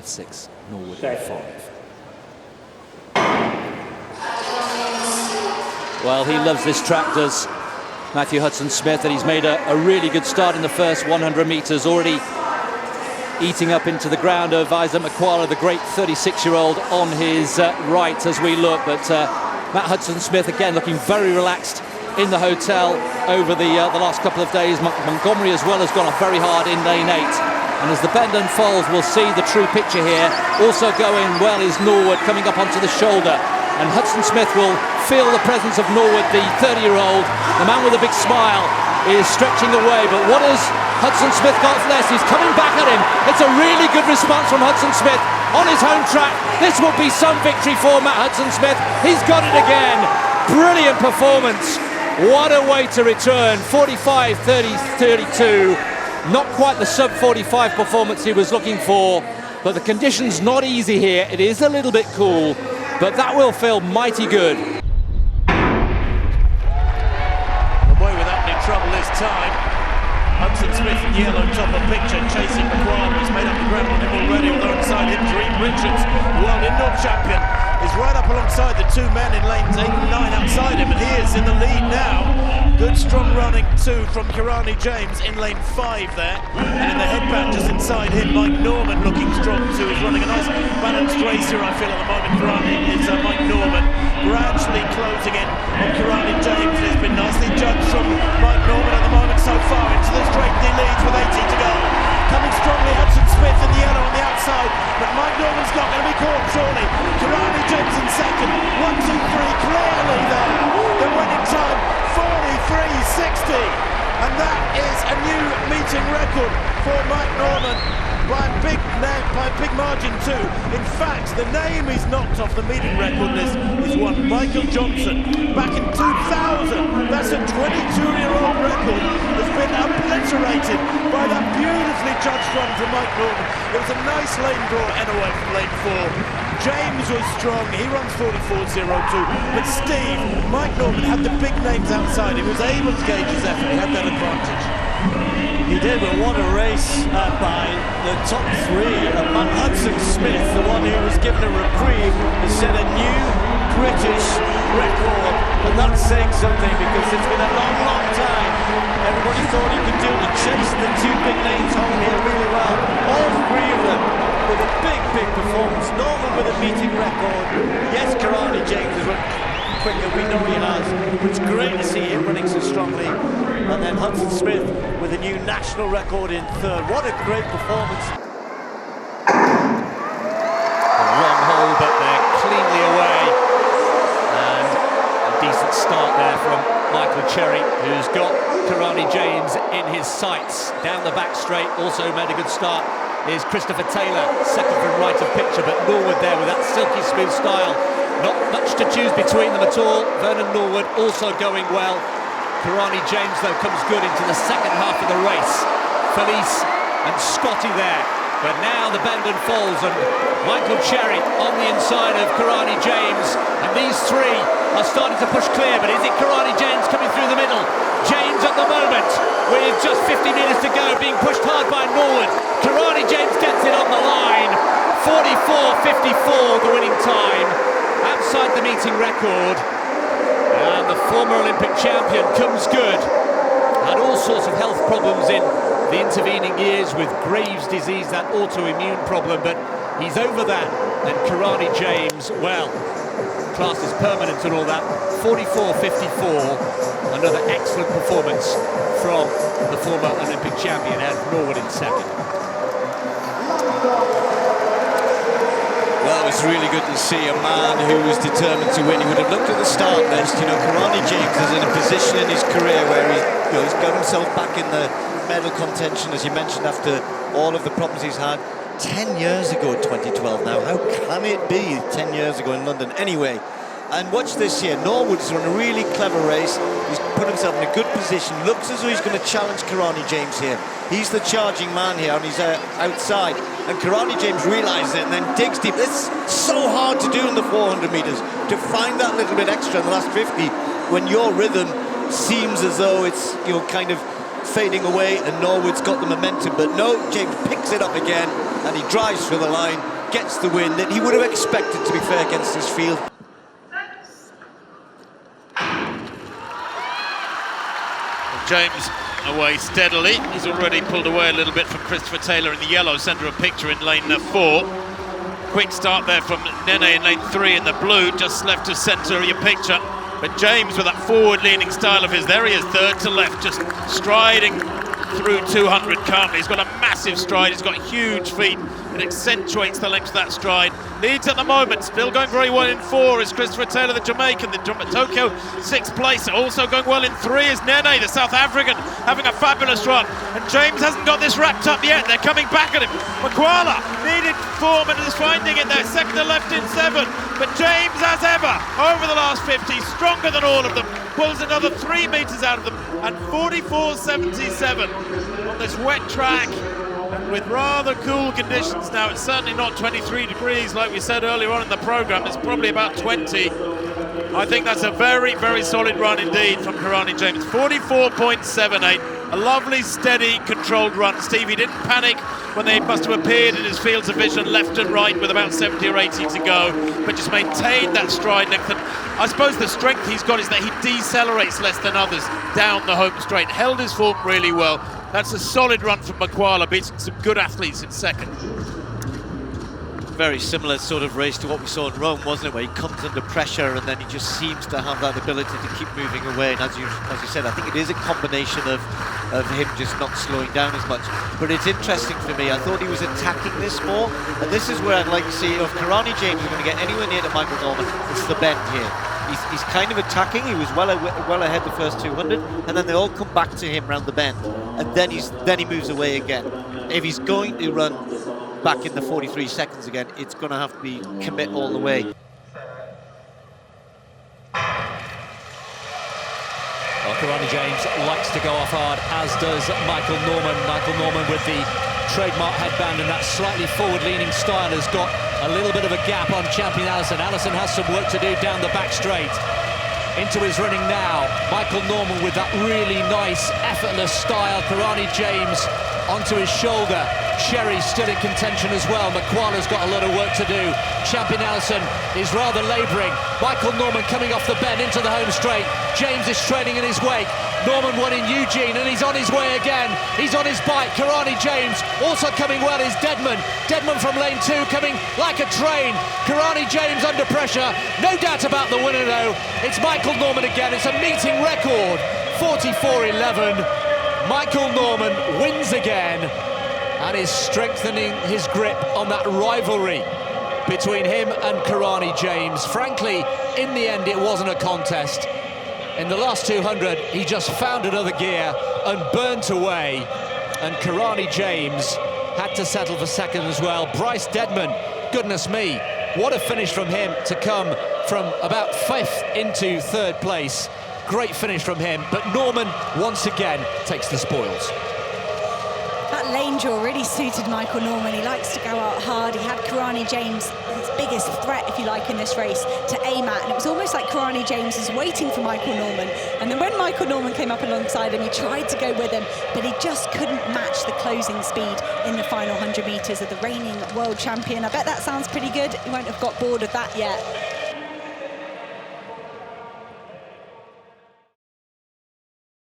with 6, Norwood with 5. Well, he loves this track, does Matthew Hudson-Smith, and he's made a really good start in the first 100 metres, already eating up into the ground of Isaac McQuarrie, the great 36-year-old on his right as we look. But Matt Hudson-Smith, again, looking very relaxed in the hotel over the last couple of days. Montgomery as well has gone off very hard in lane 8. And as the bend unfolds, we'll see the true picture here. Also going well is Norwood, coming up onto the shoulder. And Hudson-Smith will feel the presence of Norwood, the 30-year-old. The man with a big smile is stretching away. But what has Hudson-Smith got less? He's coming back at him. It's a really good response from Hudson-Smith on his home track. This will be some victory for Matt Hudson-Smith. He's got it again. Brilliant performance. What a way to return. 45-30-32. Not quite the sub-45 performance he was looking for, but the conditions not easy here. It is a little bit cool, but that will feel mighty good. Away without any trouble this time. Hudson-Smith in yellow, top of picture, chasing McQuarrie. He's made up the ground on him already, although inside him, Dream Richards, world indoor champion, is right up alongside the two men in lanes 8 and 9 outside him, and he is in the lead now. Good strong running too from Kirani James in lane 5 there, and in the headband just inside him, Mike Norman looking strong too. He's running a nice balanced race here, I feel, at the moment. Kirani is Mike Norman gradually closing in on Kirani James. It's been nicely judged from Mike Norman at the moment so far. Into the straight, he leads with 80 to go. Coming strongly, Hudson-Smith in the yellow on the outside, but Mike Norman's not going to be caught, surely. Kirani James in second, 1, 2, 3, clearly there. The winning time, 43.60, and that is a new meeting record for Mike Norman by a big margin too. In fact, the name he's knocked off the meeting record list is one Michael Johnson back in 2000. That's a 22-year-old record that's been obliterated by that beautifully judged run from Mike Norman. It was a nice lane draw anyway from lane 4. James was strong, he runs 44.02, but Steve, Mike Norman had the big names outside. He was able to gauge his effort, he had that advantage. He did, but what a race by the top 3. Matt Hudson-Smith, the one who was given a reprieve, has set a new British record, and that's saying something because it's been a long, long time. Everybody thought he could do it. He chased the two big names home here really well. All 3 of them with a big performance. Norman with a meeting record. Yes, Kirani James has run quicker, we know he has. It's great to see him running so strongly. And then Hudson-Smith with a new national record in 3rd. What a great performance. A long hole, but they're cleanly away. And a decent start there from Michael Cherry, who's got Kirani James in his sights. Down the back straight, also made a good start, is Christopher Taylor, second from right of picture, but Norwood there with that silky smooth style. Not much to choose between them at all. Vernon Norwood also going well. Kirani James, though, comes good into the second half of the race. Felice and Scotty there. But now the bend unfolds, and Michael Cherry on the inside of Kirani James. And these 3 are starting to push clear, but is it Kirani James coming through the middle? James at the moment, with just 50 metres to go, being pushed hard by Norwood. Kirani James gets it on the line. 44.54 the winning time. Outside the meeting record, and the former Olympic champion comes good. Had all sorts of health problems in the intervening years with Graves' disease, that autoimmune problem, but he's over that. And Kirani James, well, class is permanent and all that. 44.54, another excellent performance from the former Olympic champion, and Norwood in second. Well, it's really good to see a man who was determined to win. He would have looked at the start list. You know, Kirani James is in a position in his career where he's got himself back in the medal contention, as you mentioned, after all of the problems he's had. 10 years ago, 2012 now. How can it be 10 years ago in London? Anyway, and watch this here. Norwood's run a really clever race. He's put himself in a good position. Looks as though he's going to challenge Kirani James here. He's the charging man here, and he's outside. And Kirani James realises it and then digs deep. It's so hard to do in the 400 metres, to find that little bit extra in the last 50 when your rhythm seems as though it's, you know, kind of fading away and Norwood's got the momentum. But no, James picks it up again and he drives for the line. gets the win that he would have expected, to be fair, against his field. James away steadily. He's already pulled away a little bit from Christopher Taylor in the yellow centre of picture in lane 4. Quick start there from Nene in lane 3 in the blue, just left of centre of your picture. But James, with that forward-leaning style of his, there he is, third to left, just striding through 200 calmly. He's got a massive stride, he's got huge feet. It accentuates the length of that stride. Leads at the moment, still going very well in 4 is Christopher Taylor, the Jamaican, the Tokyo 6th place. Also going well in 3 is Nene, the South African, having a fabulous run. And James hasn't got this wrapped up yet. They're coming back at him. Makwala needed form and is finding it there, second to left in 7. But James, as ever, over the last 50, stronger than all of them, pulls another 3 metres out of them, and 44.77 on this wet track. With rather cool conditions now. It's certainly not 23 degrees like we said earlier on in the programme. It's probably about 20. I think that's a very, very solid run indeed from Kirani James. 44.78. A lovely, steady, controlled run. Stevie didn't panic when they must have appeared in his fields of vision left and right with about 70 or 80 to go, but just maintained that stride length. And I suppose the strength he's got is that he decelerates less than others down the home straight. Held his form really well. That's a solid run from Makwala, beating some good athletes in second. Very similar sort of race to what we saw in Rome, wasn't it, where he comes under pressure and then he just seems to have that ability to keep moving away. And as you said, I think it is a combination of him just not slowing down as much. But it's interesting for me, I thought he was attacking this more, and this is where I'd like to see if Kirani James is going to get anywhere near to Michael Norman, it's the bend here. He's kind of attacking. He was well ahead the first 200, and then they all come back to him round the bend, and then he moves away again. If he's going to run back in the 43 seconds again, it's going to have to be commit all the way. Well, Kirani James likes to go off hard, as does Michael Norman. Michael Norman with the trademark headband and that slightly forward-leaning style has got a little bit of a gap on champion Allison. Allison has some work to do down the back straight. Into his running now. Michael Norman with that really nice, effortless style. Kirani James onto his shoulder. Sherry's still in contention as well. Makwala's got a lot of work to do. Champion Allison is rather labouring. Michael Norman coming off the bend into the home straight. James is trailing in his wake. Norman won in Eugene and he's on his way again. He's on his bike. Kirani James also coming well is Deadman. Deadman from lane 2 coming like a train. Kirani James under pressure. No doubt about the winner though. It's Michael Norman again. It's a meeting record. 44.11. Michael Norman wins again and is strengthening his grip on that rivalry between him and Kirani James. Frankly, in the end, it wasn't a contest. In the last 200, he just found another gear and burnt away. And Kirani James had to settle for second as well. Bryce Deadman, goodness me, what a finish from him to come from about 5th into 3rd place. Great finish from him, but Norman once again takes the spoils. That lane draw really suited Michael Norman. He likes to go out hard. He had Kirani James, his biggest threat, if you like, in this race to aim at. And it was almost like Kirani James was waiting for Michael Norman. And then when Michael Norman came up alongside him, he tried to go with him, but he just couldn't match the closing speed in the final 100 metres of the reigning world champion. I bet that sounds pretty good. He won't have got bored of that yet.